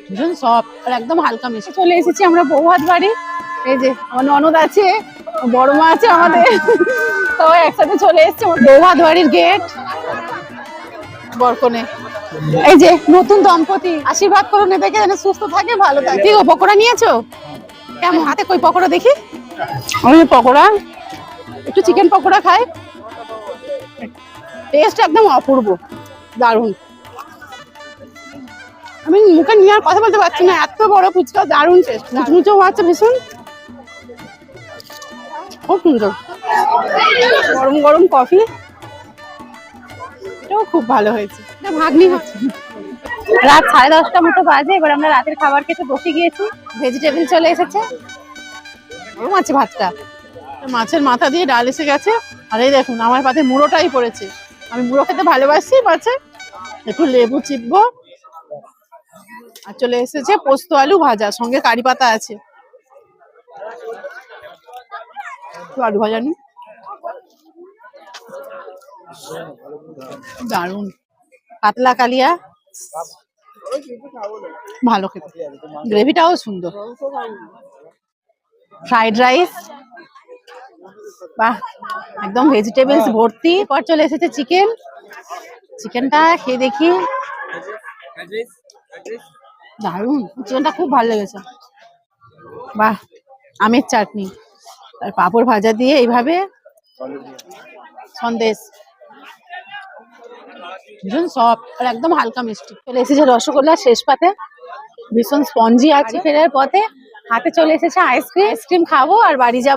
ভীষণ সফট আর একদম হালকা মিষ্টি। চলে এসেছি আমরা বৌভাত বাড়ি। এই যে আমার ননদ আছে, বড় মা আছে আমাদের, সবাই একসাথে চলে এসেছে বৌভাত বাড়ির গেট। বরকনে এই যে নতুন দম্পতি, আশীর্বাদ করুন এদেরকে যেন সুস্থ থাকে, ভালো থাকে। ঠিক পকোড়া নিয়েছো? কেমন হাতে কই পকোড়া দেখি। আমি পকোড়া, একটু চিকেন পকোড়া খাই, টেস্ট একদম অপূর্ব, দারুণ। আমি মুখে নিয়ে আর কথা বলতে পারছি না, এত বড় ফুচকা, দারুণ টেস্ট, মুচমুচো হচ্ছে ভীষণ, খুব সুন্দর। গরম গরম কফি, এটাও খুব ভালো হয়েছে। এটা ভাগ্নি হচ্ছে। রাত 10:30 মতো বাজে, এবার আমরা রাতের খাবার খেতে বসে গিয়েছি। ভেজিটেবল চলে এসেছে, গরম আছে ভাতটা, মাছের মাথা দিয়ে ডাল এসে গেছে। আর এই দেখুন আমার পাতে মুড়োটাই পড়েছে, আমি মুড়ো খেতে ভালোবাসি মাছে, একটু লেবু চিপবো। আর চলে এসেছে পোস্ত আলু ভাজা, সঙ্গে কারি পাতা আছে, আলু ভাজা নি, দারুন। পাতলা কালিয়া, ভালো খেতে, গ্রেভিটাও সুন্দর। ফ্রাইড রাইস, বাহ, একদম ভেজিটেবলস ভর্তি। পর চলে এসেছে চিকেন, চিকেনটা খেয়ে দেখি, দারুন, চিকেনটা খুব ভালো লেগেছে। বাহ, আমের চাটনি আর পাঁপড় ভাজা দিয়ে এইভাবে সন্দেশ, ভীষণ সফট আর একদম হালকা মিষ্টি। চলে এসেছে রসগোল্লা শেষ পাতে, ভীষণ স্পঞ্জি আছে। ফেরার পথে হাতে চলে এসেছে আইসক্রিম, আইসক্রিম খাবো আর বাড়ি যাবো।